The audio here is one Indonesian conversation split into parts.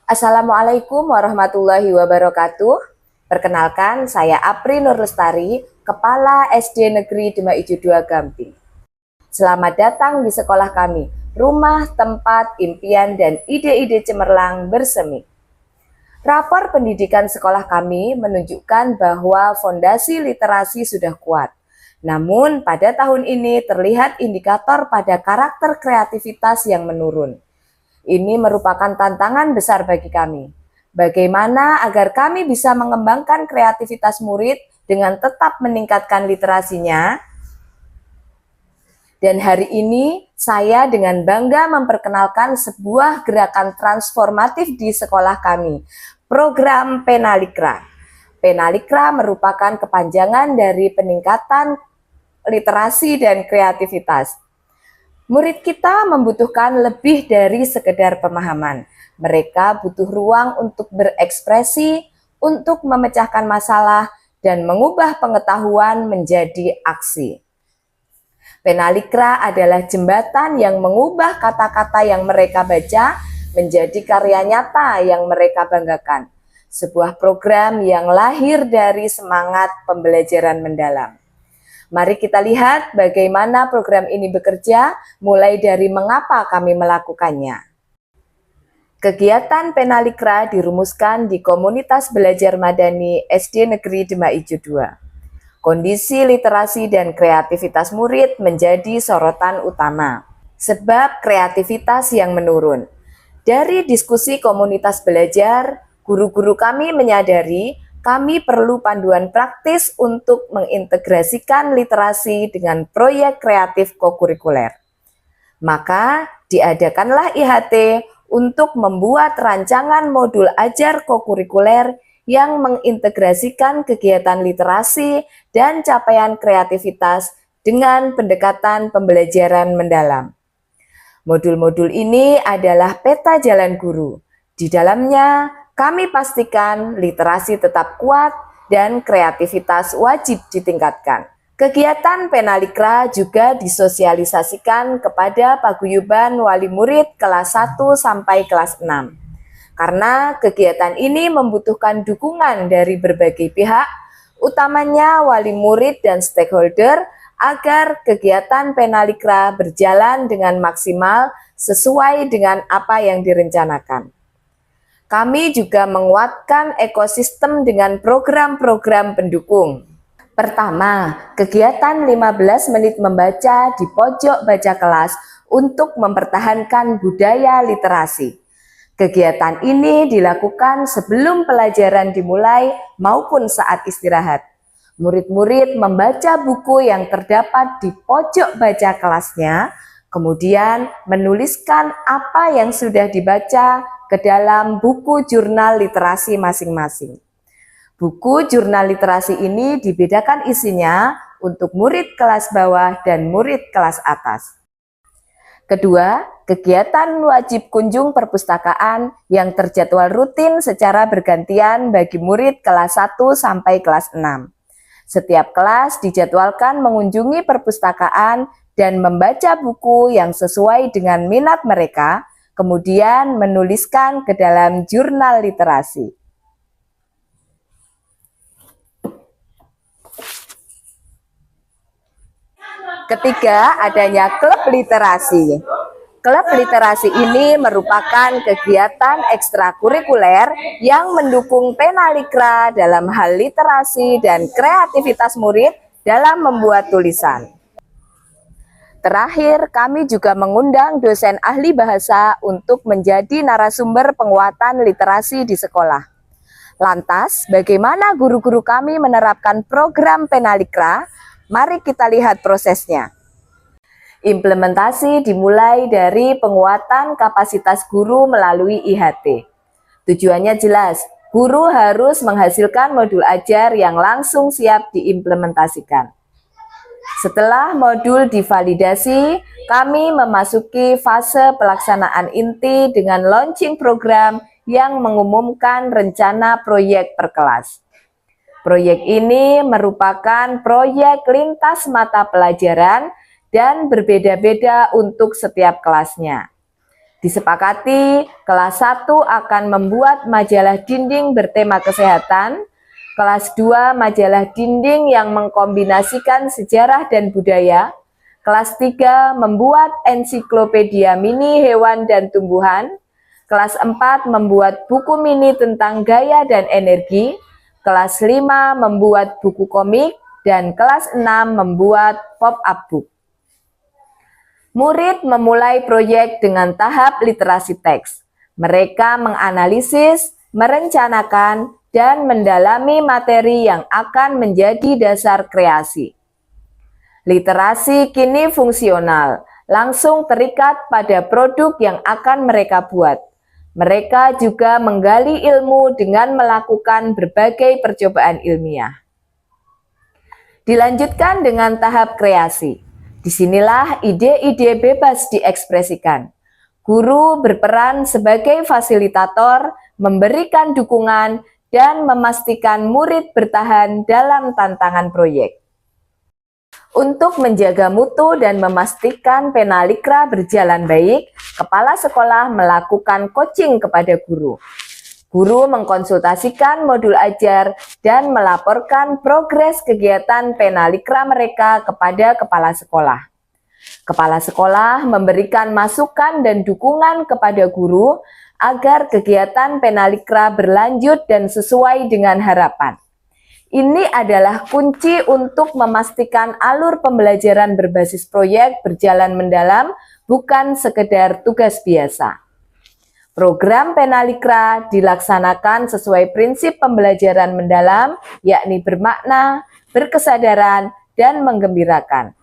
Assalamualaikum warahmatullahi wabarakatuh. Perkenalkan, saya Apri Nur Lestari, Kepala SD Negeri Demaijo 2 Gamping. Selamat datang di sekolah kami, rumah, tempat, impian, dan ide-ide cemerlang bersemi. Rapor pendidikan sekolah kami menunjukkan bahwa fondasi literasi sudah kuat. Namun, pada tahun ini terlihat indikator pada karakter kreativitas yang menurun. Ini merupakan tantangan besar bagi kami. Bagaimana agar kami bisa mengembangkan kreativitas murid dengan tetap meningkatkan literasinya? Dan hari ini saya dengan bangga memperkenalkan sebuah gerakan transformatif di sekolah kami, program Penalikra. Penalikra merupakan kepanjangan dari peningkatan literasi dan kreativitas. Murid kita membutuhkan lebih dari sekedar pemahaman. Mereka butuh ruang untuk berekspresi, untuk memecahkan masalah, dan mengubah pengetahuan menjadi aksi. Penalikra adalah jembatan yang mengubah kata-kata yang mereka baca menjadi karya nyata yang mereka banggakan. Sebuah program yang lahir dari semangat pembelajaran mendalam. Mari kita lihat bagaimana program ini bekerja, mulai dari mengapa kami melakukannya. Kegiatan Penalikra dirumuskan di Komunitas Belajar Madani SD Negeri Demaijo 2. Kondisi literasi dan kreativitas murid menjadi sorotan utama. Sebab kreativitas yang menurun. Dari diskusi komunitas belajar, guru-guru kami menyadari kami perlu panduan praktis untuk mengintegrasikan literasi dengan proyek kreatif kokurikuler. Maka diadakanlah IHT untuk membuat rancangan modul ajar kokurikuler yang mengintegrasikan kegiatan literasi dan capaian kreativitas dengan pendekatan pembelajaran mendalam. Modul-modul ini adalah peta jalan guru. Di dalamnya kami pastikan literasi tetap kuat dan kreativitas wajib ditingkatkan. Kegiatan Penalikra juga disosialisasikan kepada paguyuban wali murid kelas 1 sampai kelas 6. Karena kegiatan ini membutuhkan dukungan dari berbagai pihak, utamanya wali murid dan stakeholder, agar kegiatan Penalikra berjalan dengan maksimal sesuai dengan apa yang direncanakan. Kami juga menguatkan ekosistem dengan program-program pendukung. Pertama, kegiatan 15 menit membaca di pojok baca kelas untuk mempertahankan budaya literasi. Kegiatan ini dilakukan sebelum pelajaran dimulai maupun saat istirahat. Murid-murid membaca buku yang terdapat di pojok baca kelasnya, kemudian menuliskan apa yang sudah dibaca ke dalam buku jurnal literasi masing-masing. Buku jurnal literasi ini dibedakan isinya untuk murid kelas bawah dan murid kelas atas. Kedua, kegiatan wajib kunjung perpustakaan yang terjadwal rutin secara bergantian bagi murid kelas 1 sampai kelas 6. Setiap kelas dijadwalkan mengunjungi perpustakaan dan membaca buku yang sesuai dengan minat mereka, kemudian menuliskan ke dalam jurnal literasi. Ketiga, adanya klub literasi. Klub literasi ini merupakan kegiatan ekstrakurikuler yang mendukung Penalikra dalam hal literasi dan kreativitas murid dalam membuat tulisan. Terakhir, kami juga mengundang dosen ahli bahasa untuk menjadi narasumber penguatan literasi di sekolah. Lantas, bagaimana guru-guru kami menerapkan program Penalikra? Mari kita lihat prosesnya. Implementasi dimulai dari penguatan kapasitas guru melalui IHT. Tujuannya jelas, guru harus menghasilkan modul ajar yang langsung siap diimplementasikan. Setelah modul divalidasi, kami memasuki fase pelaksanaan inti dengan launching program yang mengumumkan rencana proyek per kelas. Proyek ini merupakan proyek lintas mata pelajaran dan berbeda-beda untuk setiap kelasnya. Disepakati, kelas 1 akan membuat majalah dinding bertema kesehatan, kelas 2 majalah dinding yang mengkombinasikan sejarah dan budaya, kelas 3 membuat ensiklopedia mini hewan dan tumbuhan, kelas 4 membuat buku mini tentang gaya dan energi, kelas 5 membuat buku komik, dan kelas 6 membuat pop-up book. Murid memulai proyek dengan tahap literasi teks. Mereka menganalisis, merencanakan, dan mendalami materi yang akan menjadi dasar kreasi. Literasi kini fungsional, langsung terikat pada produk yang akan mereka buat. Mereka juga menggali ilmu dengan melakukan berbagai percobaan ilmiah. Dilanjutkan dengan tahap kreasi. Disinilah ide-ide bebas diekspresikan. Guru berperan sebagai fasilitator, memberikan dukungan, dan memastikan murid bertahan dalam tantangan proyek. Untuk menjaga mutu dan memastikan Penalikra berjalan baik, kepala sekolah melakukan coaching kepada guru. Guru mengkonsultasikan modul ajar dan melaporkan progres kegiatan Penalikra mereka kepada kepala sekolah. Kepala sekolah memberikan masukan dan dukungan kepada guru agar kegiatan Penalikra berlanjut dan sesuai dengan harapan. Ini adalah kunci untuk memastikan alur pembelajaran berbasis proyek berjalan mendalam, bukan sekedar tugas biasa. Program Penalikra dilaksanakan sesuai prinsip pembelajaran mendalam, yakni bermakna, berkesadaran, dan menggembirakan.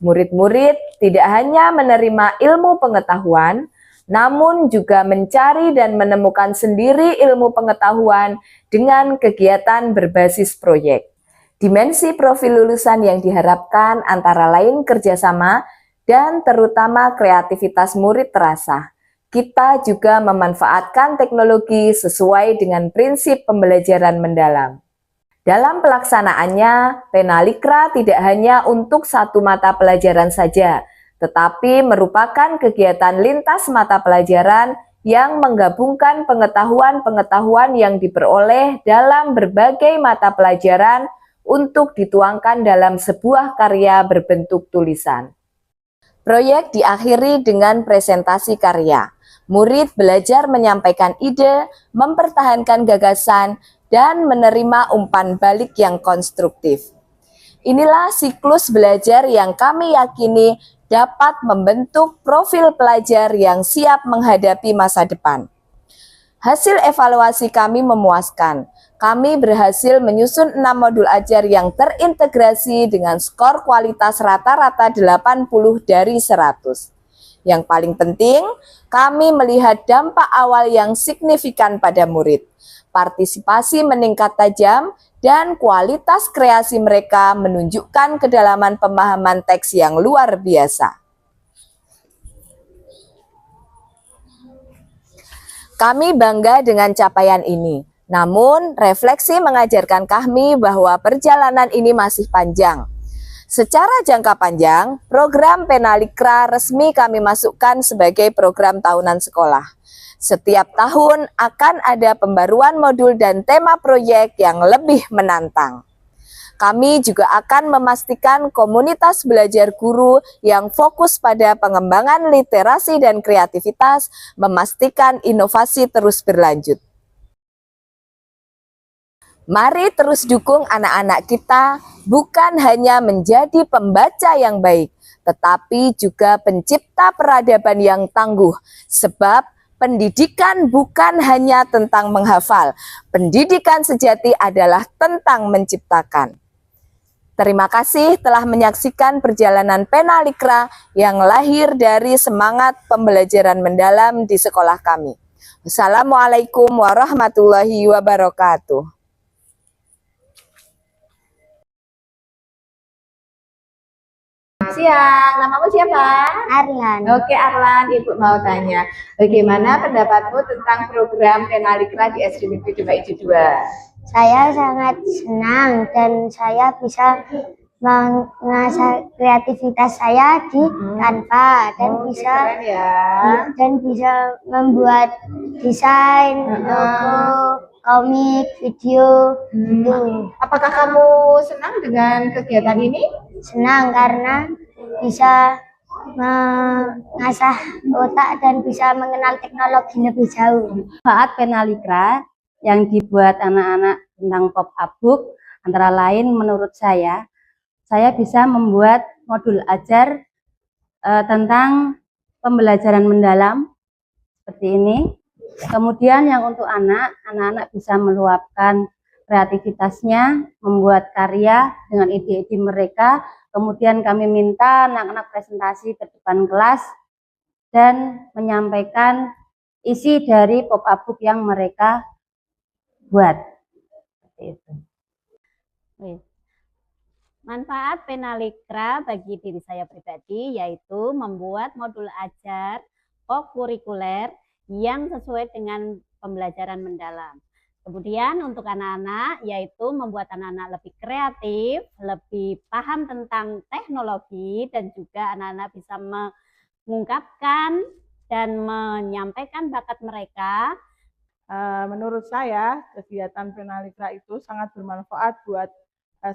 Murid-murid tidak hanya menerima ilmu pengetahuan, namun juga mencari dan menemukan sendiri ilmu pengetahuan dengan kegiatan berbasis proyek. Dimensi profil lulusan yang diharapkan antara lain kerjasama dan terutama kreativitas murid terasa. Kita juga memanfaatkan teknologi sesuai dengan prinsip pembelajaran mendalam. Dalam pelaksanaannya, Penalikra tidak hanya untuk satu mata pelajaran saja, tetapi merupakan kegiatan lintas mata pelajaran yang menggabungkan pengetahuan-pengetahuan yang diperoleh dalam berbagai mata pelajaran untuk dituangkan dalam sebuah karya berbentuk tulisan. Proyek diakhiri dengan presentasi karya. Murid belajar menyampaikan ide, mempertahankan gagasan, dan menerima umpan balik yang konstruktif. Inilah siklus belajar yang kami yakini dapat membentuk profil pelajar yang siap menghadapi masa depan. Hasil evaluasi kami memuaskan. Kami berhasil menyusun 6 modul ajar yang terintegrasi dengan skor kualitas rata-rata 80 dari 100. Yang paling penting, kami melihat dampak awal yang signifikan pada murid. Partisipasi meningkat tajam dan kualitas kreasi mereka menunjukkan kedalaman pemahaman teks yang luar biasa. Kami bangga dengan capaian ini. Namun, refleksi mengajarkan kami bahwa perjalanan ini masih panjang. Secara jangka panjang, program Penalikra resmi kami masukkan sebagai program tahunan sekolah. Setiap tahun akan ada pembaruan modul dan tema proyek yang lebih menantang. Kami juga akan memastikan komunitas belajar guru yang fokus pada pengembangan literasi dan kreativitas, memastikan inovasi terus berlanjut. Mari terus dukung anak-anak kita, bukan hanya menjadi pembaca yang baik, tetapi juga pencipta peradaban yang tangguh. Sebab pendidikan bukan hanya tentang menghafal, pendidikan sejati adalah tentang menciptakan. Terima kasih telah menyaksikan perjalanan Penalikra yang lahir dari semangat pembelajaran mendalam di sekolah kami. Wassalamualaikum warahmatullahi wabarakatuh. Siang, namamu siapa? Arlan. Oke Arlan, Ibu mau tanya, bagaimana pendapatmu tentang program Penalikra di SD Negeri 2 Saya sangat senang dan saya bisa mengasah kreativitas saya di Canva dan Keren ya. bisa membuat desain, logo, komik, video. Apakah kamu senang dengan kegiatan ini? Senang karena bisa mengasah otak dan bisa mengenal teknologi lebih jauh. Manfaat Penaligra yang dibuat anak-anak tentang pop-up book antara lain menurut saya bisa membuat modul ajar tentang pembelajaran mendalam seperti ini. Kemudian yang untuk anak-anak bisa meluapkan kreativitasnya, membuat karya dengan ide-ide mereka. Kemudian kami minta anak-anak presentasi ke depan kelas dan menyampaikan isi dari pop-up book yang mereka buat. Seperti itu. Manfaat Penaligra bagi diri saya pribadi yaitu membuat modul ajar kokurikuler yang sesuai dengan pembelajaran mendalam. Kemudian untuk anak-anak yaitu membuat anak-anak lebih kreatif, lebih paham tentang teknologi, dan juga anak-anak bisa mengungkapkan dan menyampaikan bakat mereka. Menurut saya kegiatan Penaligra itu sangat bermanfaat buat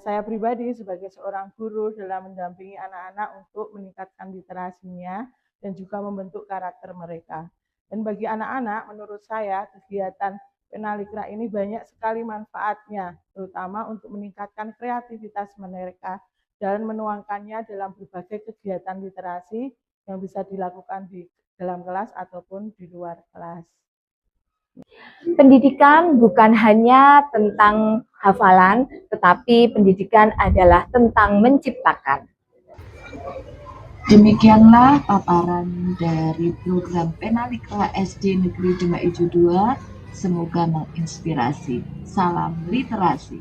saya pribadi sebagai seorang guru dalam mendampingi anak-anak untuk meningkatkan literasinya dan juga membentuk karakter mereka. Dan bagi anak-anak, menurut saya kegiatan Penaligra ini banyak sekali manfaatnya, terutama untuk meningkatkan kreativitas mereka dan menuangkannya dalam berbagai kegiatan literasi yang bisa dilakukan di dalam kelas ataupun di luar kelas. Pendidikan bukan hanya tentang hafalan, tetapi pendidikan adalah tentang menciptakan. Demikianlah paparan dari program Penaligra SD Negeri Demak Ijo 2. Semoga menginspirasi. Salam literasi.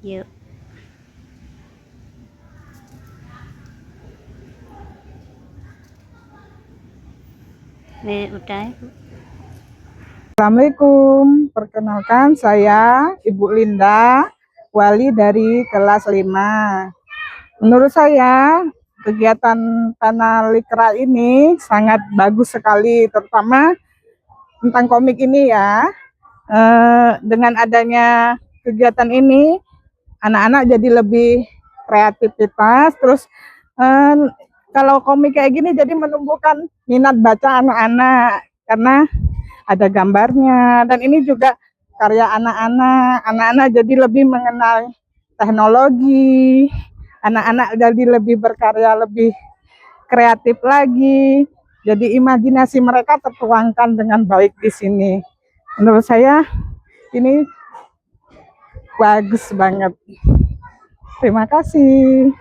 Yuk. Udah. Assalamualaikum, perkenalkan saya Ibu Linda, wali dari kelas 5. Menurut saya kegiatan Penaligra ini sangat bagus sekali, terutama tentang komik ini ya. Dengan adanya kegiatan ini, anak-anak jadi lebih kreativitas, terus kalau komik kayak gini jadi menumbuhkan minat baca anak-anak karena ada gambarnya, dan ini juga karya anak-anak jadi lebih mengenal teknologi, anak-anak jadi lebih berkarya, lebih kreatif lagi, jadi imajinasi mereka tertuangkan dengan baik di sini. Menurut saya ini bagus banget. Terima kasih.